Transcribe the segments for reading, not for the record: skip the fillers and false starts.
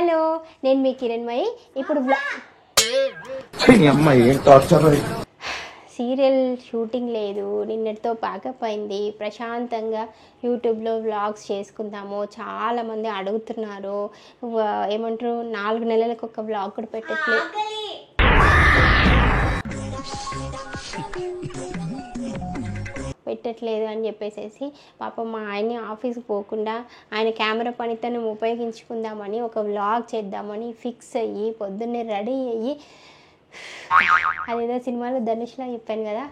Hello, నేను మీ కిరణ్మయి. ఇప్పుడు serial shooting లేదు, నిన్నటితో ప్యాకప్ అయింది. ప్రశాంతంగా యూట్యూబ్లో వ్లాగ్స్ చేసుకుందాము. చాలామంది అడుగుతున్నారు, ఏమంటారు 4 నెలలకు ఒక వ్లాగ్ కూడా పెట్టట్లేదు అని చెప్పేసి పాపం మా ఆయన్ని ఆఫీస్కి పోకుండా ఆయన కెమెరా పనితనం ఉపయోగించుకుందామని ఒక వ్లాగ్ చేద్దామని ఫిక్స్ అయ్యి పొద్దున్నే రెడీ అయ్యి, అదేదో సినిమాలో ధనుష్లా చెప్పాను కదా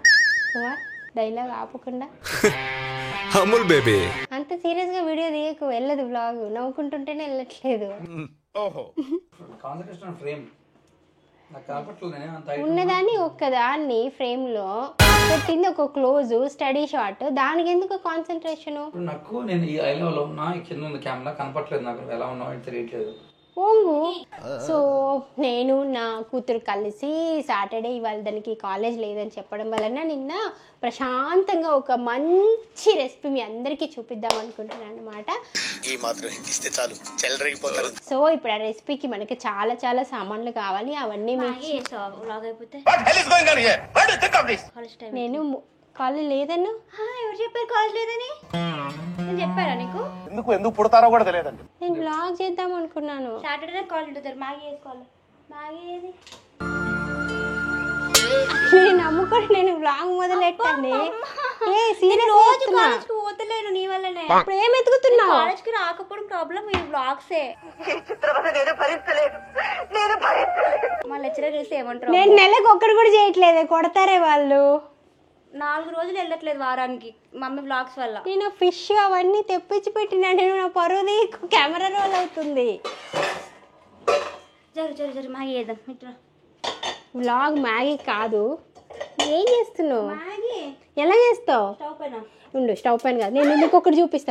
కుమార్, డైలాగ్ ఆపకుండా అంత సీరియస్గా వీడియో తీయకు, వెళ్ళదు వ్లాగ్. నవ్వుకుంటుంటేనే వెళ్ళట్లేదు. ఉన్నదాన్ని ఒక్కదాన్ని ఫ్రేమ్లో పెట్టింది, ఒక క్లోజ్ స్టడీ షాట్, దానికి ఎందుకు కాన్సన్ట్రేషన్? నాకు నేను ఈ ఐలవ్లో ఉన్నా, కింద ఉంది కెమెరా కనపట్లేదు, నాకు ఎలా ఉన్నావు తెలియట్లేదు. ఓంగు. సో నేను నా కూతురు కలిసి సాటర్డే ఇవాళ దానికి కాలేజ్ లేదని చెప్పడం వలన నిన్న ప్రశాంతంగా ఒక మంచి రెసిపీ మీ అందరికీ చూపిద్దాం అనుకుంటున్నాను అనమాట. సో ఇప్పుడు ఆ రెసిపీకి మనకి చాలా చాలా సామాన్లు కావాలి. అవన్నీ నేను కాలేజ్ లేదన్నా. ఎవరు చెప్పారు కాలేజ్ లేదని? నేను చెప్పారా నీకు? ఎందుకు పుడతారో కూడా తెలియదండి. నేను బ్లాగ్ చేద్దాం అనుకున్నాను. సాటర్డే కాలేజ్ ఉంటుంది, మ్యాగీ చేసుకోవాలి. మ్యాగీ ఏది? నేను నమ్ముకొని నేను బ్లాగ్ మొదలెట్టాను. పోతలేను నీ వల్లనే. ఇప్పుడు ఏం ఎత్తుకుతున్నావు? కాలేజ్కి రాకపోవడం ప్రాబ్లం, ఈ బ్లాగ్సే. మా లెక్చరర్ చూసి ఏమంటారు? నేను నెలకు ఒక్కడు కూడా చేయట్లేదే, కొడతారే వాళ్ళు. 4 రోజులు వెళ్ళట్లేదు వారానికి మమ్మీ వ్లాగ్స్ వల్ల. నేను ఫిష్ అవన్నీ తెప్పించి పెట్టినా, నేను నా పరువుది కెమెరా రోల్ అవుతుంది. జరు మ్యాగీ చేద్దాం. ఇట్లా వ్లాగ్ మ్యాగీ కాదు. ఏం చేస్తున్నావు? మ్యాగీ ఎలా చేస్తావు? స్టవ్ పైన ఉండు. స్టవ్ పైన కాదు, నేను నీకొకటి చూపిస్తా.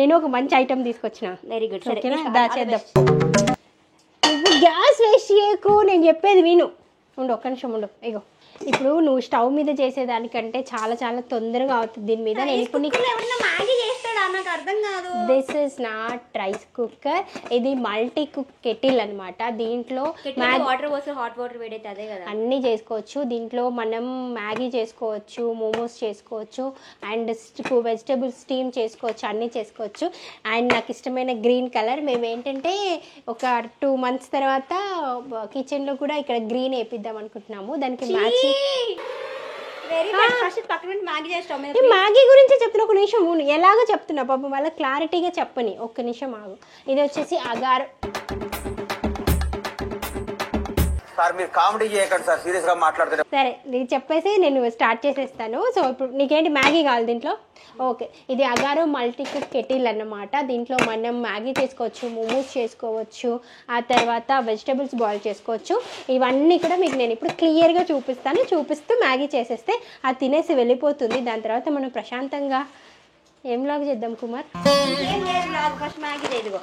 నేను ఒక మంచి ఐటమ్ తీసుకొచ్చిన. Very good. చేద్దాం. నువ్వు గ్యాస్ వేస్ట్ చేయకు, నేను చెప్పేది విను. ఉండు, ఒక్క నిమిషం ఉండు. ఇగో ఇప్పుడు నువ్వు స్టవ్ మీద చేసేదానికంటే చాలా చాలా తొందరగా అవుతుంది దీని మీద. నేను ఇప్పుడు నాకు అర్థం కాదు. This is not rice cooker, ఇది మల్టీ కుక్ కెటిల్ అనమాట. దీంట్లో వాటర్ పోసి హాట్ వాటర్ వేడైతే అదే కదా, అన్నీ చేసుకోవచ్చు. దీంట్లో మనం మ్యాగీ చేసుకోవచ్చు, మోమోస్ చేసుకోవచ్చు, అండ్ వెజిటేబుల్స్ స్టీమ్ చేసుకోవచ్చు, అన్నీ చేసుకోవచ్చు. అండ్ నాకు ఇష్టమైన గ్రీన్ కలర్. మేము ఏంటంటే ఒక 2 months తర్వాత కిచెన్లో కూడా ఇక్కడ గ్రీన్ వేపిద్దాం అనుకుంటున్నాము. దానికి మ్యాచ్ మ్యాగీ గురించి చెప్తున్నా. ఒక నిమిషం ఎలాగో చెప్తున్నా పాపం, వాళ్ళ క్లారిటీగా చెప్పని. ఒక్క నిమిషం ఆగు. ఇది వచ్చేసి అగారో. సరే ఇది చెప్పేసి నేను స్టార్ట్ చేసేస్తాను. సో ఇప్పుడు నీకేంటి మ్యాగీ కావాలి దీంట్లో? ఓకే, ఇది అగారో మల్టీ కుక్ కెటిల్ అన్నమాట. దీంట్లో మనం మ్యాగీ చేసుకోవచ్చు, మోమోస్ చేసుకోవచ్చు, ఆ తర్వాత వెజిటేబుల్స్ బాయిల్ చేసుకోవచ్చు. ఇవన్నీ కూడా మీకు నేను ఇప్పుడు క్లియర్గా చూపిస్తూ మ్యాగీ చేసేస్తే అది తినేసి వెళ్ళిపోతుంది. దాని తర్వాత మనం ప్రశాంతంగా ఏం లాగా చేద్దాం కుమార్? First Maggi చేదుగో.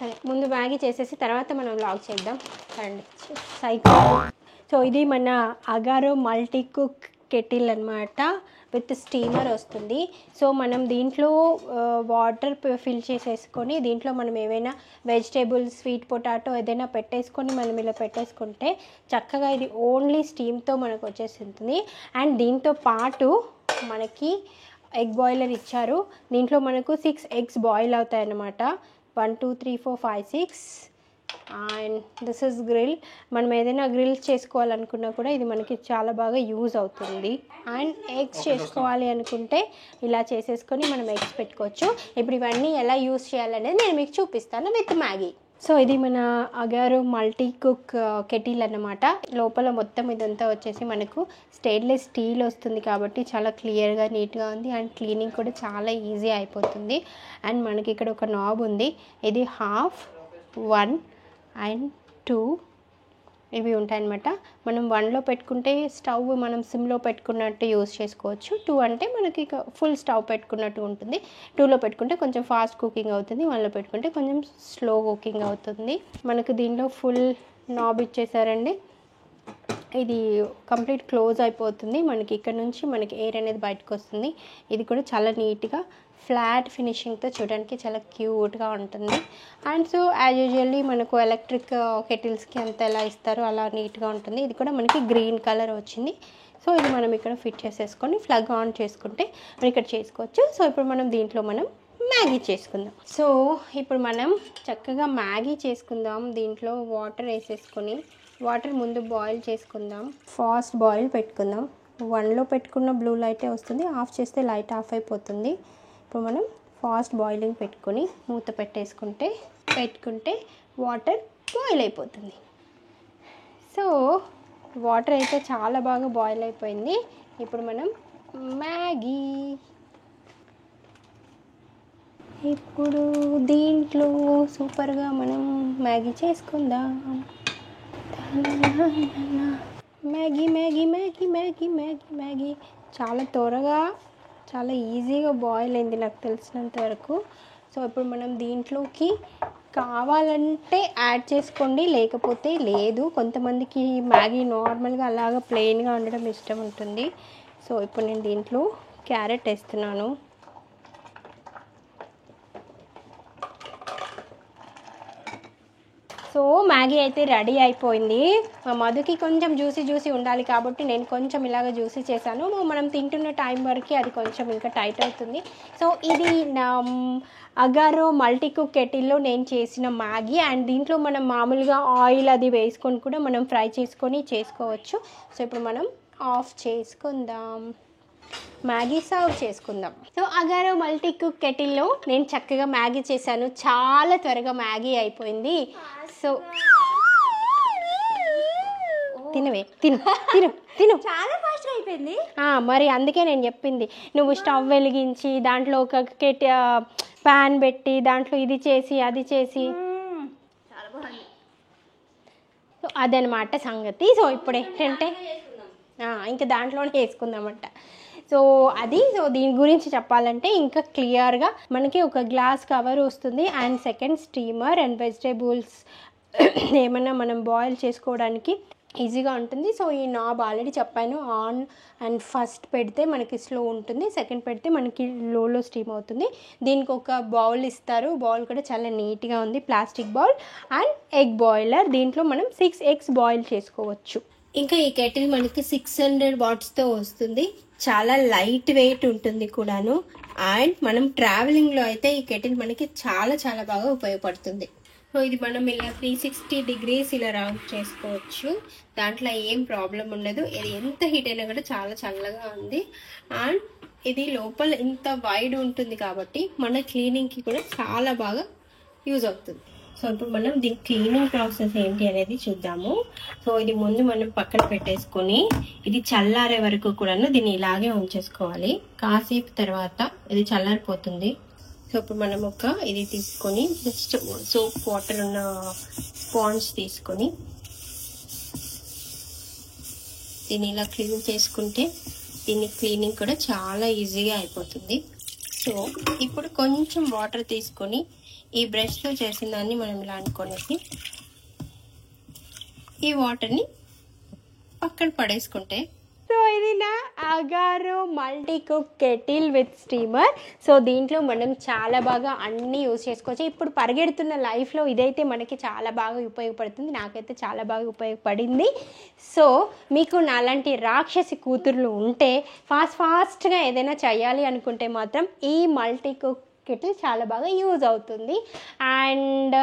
సరే ముందు మ్యాగీ చేసేసి తర్వాత మనం వ్లాగ్ చేద్దాం రండి. సైకిల్. సో ఇది మన అగారో మల్టీ కుక్ కెటిల్ అనమాట, విత్ స్టీమర్ వస్తుంది. సో మనం దీంట్లో వాటర్ ఫిల్ చేసేసుకొని దీంట్లో మనం ఏవైనా వెజిటేబుల్స్, స్వీట్ పొటాటో ఏదైనా పెట్టేసుకొని మనం ఇలా పెట్టేసుకుంటే చక్కగా ఇది ఓన్లీ స్టీమ్తో మనకు వచ్చేసింది. అండ్ దీంతో పాటు మనకి ఎగ్ బాయిలర్ ఇచ్చారు. దీంట్లో మనకు 6 eggs బాయిల్ అవుతాయి అన్నమాట. 1 2 3 4 5 6. And this is grill. మనం ఏదైనా గ్రిల్ చేసుకోవాలనుకున్నా కూడా ఇది మనకి చాలా బాగా యూజ్ అవుతుంది. అండ్ ఎగ్స్ చేసుకోవాలి అనుకుంటే ఇలా చేసేసుకొని మనం ఎగ్స్ పెట్టుకోవచ్చు. ఇప్పుడు ఇవన్నీ ఎలా యూజ్ చేయాలనేది నేను మీకు చూపిస్తాను విత్ మ్యాగీ. సో ఇది మన అగారో మల్టీ కుక్ కెటిల్ అన్నమాట. లోపల మొత్తం ఇదంతా వచ్చేసి మనకు స్టెయిన్లెస్ స్టీల్ వస్తుంది కాబట్టి చాలా క్లియర్గా నీట్గా ఉంది. అండ్ క్లీనింగ్ కూడా చాలా ఈజీ అయిపోతుంది. అండ్ మనకి ఇక్కడ ఒక నాబ్ ఉంది. ఇది 1/2, 1 and 2 ఇవి ఉంటాయన్నమాట. మనం 1లో పెట్టుకుంటే స్టవ్ మనం సిమ్లో పెట్టుకున్నట్టు యూజ్ చేసుకోవచ్చు. 2 అంటే మనకి ఫుల్ స్టవ్ పెట్టుకున్నట్టు ఉంటుంది. 2లో పెట్టుకుంటే కొంచెం ఫాస్ట్ కుకింగ్ అవుతుంది. 1లో పెట్టుకుంటే కొంచెం స్లో కుకింగ్ అవుతుంది. మనకు దీంట్లో ఫుల్ నాబ్ ఇచ్చేసారండి. ఇది కంప్లీట్ క్లోజ్ అయిపోతుంది. మనకి ఇక్కడ నుంచి మనకి ఎయిర్ అనేది బయటకు వస్తుంది. ఇది కూడా చాలా నీట్గా ఫ్లాట్ ఫినిషింగ్తో చూడడానికి చాలా క్యూట్గా ఉంటుంది. అండ్ సో యాజ్ యూజువల్లీ మనకు ఎలక్ట్రిక్ కెటిల్స్కి అంత ఎలా ఇస్తారో అలా నీట్గా ఉంటుంది. ఇది కూడా మనకి గ్రీన్ కలర్ వచ్చింది. సో ఇది మనం ఇక్కడ ఫిట్ చేసేసుకొని ప్లగ్ ఆన్ చేసుకుంటే మనం ఇక్కడ చేసుకోవచ్చు. సో ఇప్పుడు మనం దీంట్లో మనం మ్యాగీ చేసుకుందాం. సో ఇప్పుడు మనం చక్కగా మ్యాగీ చేసుకుందాం. దీంట్లో వాటర్ వేసేసుకొని వాటర్ ముందు బాయిల్ చేసుకుందాం. ఫాస్ట్ బాయిల్ పెట్టుకుందాం. 1లో పెట్టుకున్న బ్లూ లైటే వస్తుంది, ఆఫ్ చేస్తే లైట్ ఆఫ్ అయిపోతుంది. ఇప్పుడు మనం ఫాస్ట్ బాయిలింగ్ పెట్టుకొని మూత పెట్టుకుంటే వాటర్ బాయిల్ అయిపోతుంది. సో వాటర్ అయితే చాలా బాగా బాయిల్ అయిపోయింది. ఇప్పుడు మనం ఇప్పుడు దీంట్లో సూపర్గా మనం మ్యాగీ చేసుకుందాం. మ్యాగీ చాలా త్వరగా చాలా ఈజీగా బాయిల్ అయింది నాకు తెలిసినంత వరకు. సో ఇప్పుడు మనం దీంట్లోకి కావాలంటే యాడ్ చేసుకోండి, లేకపోతే లేదు. కొంతమందికి మ్యాగీ నార్మల్గా అలాగా ప్లెయిన్గా ఉండడం ఇష్టం ఉంటుంది. సో ఇప్పుడు నేను దీంట్లో క్యారెట్ వేస్తున్నాను. సో మ్యాగీ అయితే రెడీ అయిపోయింది. మా మధుకి కొంచెం జ్యూసీ ఉండాలి కాబట్టి నేను కొంచెం ఇలాగ జ్యూసీ చేశాను. మనం తింటున్న టైం వరకు అది కొంచెం ఇంకా టైట్ అవుతుంది. సో ఇది నా అగారో మల్టీ కుక్ కెటిల్లో నేను చేసిన మ్యాగీ. అండ్ దీంట్లో మనం మామూలుగా ఆయిల్ అది వేసుకొని కూడా మనం ఫ్రై చేసుకొని చేసుకోవచ్చు. సో ఇప్పుడు మనం ఆఫ్ చేసుకుందాం, మ్యాగీ సర్వ్ చేసుకుందాం. సో అగారో మల్టీ కుక్ కెటిల్లో నేను చక్కగా మ్యాగీ చేశాను. చాలా త్వరగా మ్యాగీ అయిపోయింది. సో తిను చాలా ఫాస్ట్గా అయిపోయింది. మరి అందుకే నేను చెప్పింది, నువ్వు స్టవ్ వెలిగించి దాంట్లో ఒక ప్యాన్ పెట్టి దాంట్లో ఇది చేసి అది చేసి చాలా బాగుంది. సో అదనమాట సంగతి. సో ఇప్పుడు ఏంటంటే ఇంకా దాంట్లోనే వేసుకుందామంట. సో దీని గురించి చెప్పాలంటే ఇంకా క్లియర్గా మనకి ఒక గ్లాస్ కవర్ వస్తుంది. And second steamer and vegetables ఏమన్నా మనం బాయిల్ చేసుకోవడానికి ఈజీగా ఉంటుంది. సో ఈ నాబ్ ఆల్రెడీ చెప్పాను, ఆన్ అండ్ ఫస్ట్ పెడితే మనకి స్లో ఉంటుంది, సెకండ్ పెడితే మనకి లోలో స్టీమ్ అవుతుంది. దీనికి ఒక బౌల్ ఇస్తారు. బౌల్ కూడా చాలా నీట్గా ఉంది, plastic bowl. And egg boiler, దీంట్లో మనం 6 ఎగ్స్ బాయిల్ చేసుకోవచ్చు. ఇంకా ఈ కెటిల్ మనకి 600 వాట్స్తో వస్తుంది. చాలా లైట్ వెయిట్ ఉంటుంది కూడాను. అండ్ మనం ట్రావెలింగ్లో అయితే ఈ కెటిల్ మనకి చాలా చాలా బాగా ఉపయోగపడుతుంది. సో ఇది మనం ఇలా 360 degrees ఇలా రౌండ్ చేసుకోవచ్చు. దాంట్లో ఏం ప్రాబ్లం ఉండదు. ఇది ఎంత హీట్ అయినా కూడా చాలా చల్లగా ఉంది. అండ్ ఇది లోపల ఇంత వైడ్ ఉంటుంది కాబట్టి మన క్లీనింగ్కి కూడా చాలా బాగా యూజ్ అవుతుంది. సో ఇప్పుడు మనం దీని క్లీనింగ్ ప్రాసెస్ ఏంటి అనేది చూద్దాము. సో ఇది ముందు మనం పక్కన పెట్టేసుకొని ఇది చల్లారే వరకు కూడాను దీన్ని ఇలాగే ఉంచేసుకోవాలి. కాసేపు తర్వాత ఇది చల్లారిపోతుంది. సో ఇప్పుడు మనం ఇది తీసుకొని జస్ట్ సోప్ వాటర్ ఉన్న స్పాంజ్ తీసుకొని దీన్ని ఇలా క్లీన్ చేసుకుంటే దీని క్లీనింగ్ కూడా చాలా ఈజీగా అయిపోతుంది. సో ఇప్పుడు కొంచెం వాటర్ తీసుకొని ఈ బ్రష్తో చేసిన దాన్ని మనం ఇలా అనుకోనేసి ఈ వాటర్ని పక్కన పడేసుకుంటే, సో ఇది నా Agaro multi cook kettle with steamer. So దీంట్లో మనం చాలా బాగా అన్నీ యూజ్ చేసుకోవచ్చు. ఇప్పుడు పరిగెడుతున్న లైఫ్లో ఇదైతే మనకి చాలా బాగా ఉపయోగపడుతుంది. నాకైతే చాలా బాగా ఉపయోగపడింది. సో మీకు నాలాంటి రాక్షసి కూతుర్లు ఉంటే ఫాస్ట్గా ఏదైనా చేయాలి అనుకుంటే మాత్రం ఈ మల్టీ కుక్ కెటిల్ చాలా బాగా యూజ్ అవుతుంది. అండ్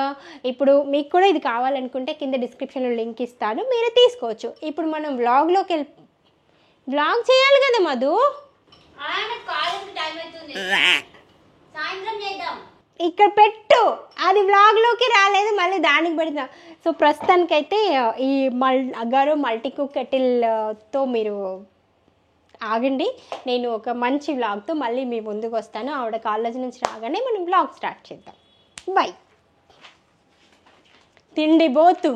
ఇప్పుడు మీకు కూడా ఇది కావాలనుకుంటే కింద డిస్క్రిప్షన్లో లింక్ ఇస్తాను, మీరే తీసుకోవచ్చు. ఇప్పుడు మనం వ్లాగ్ చేయాలి కదా మధు, ఇక్కడ పెట్టు. అది వ్లాగ్లోకి రాలేదు, మళ్ళీ దానికి పెడతా. సో ప్రస్తుతానికైతే ఈ అగారో మల్టీ కుక్ కెటిల్తో మీరు ఆగండి. నేను ఒక మంచి వ్లాగ్తో మళ్ళీ మీ ముందుకు వస్తాను. ఆవిడ కాలేజ్ నుంచి రాగానే మనం వ్లాగ్ స్టార్ట్ చేద్దాం. బై. తిండి బోతు.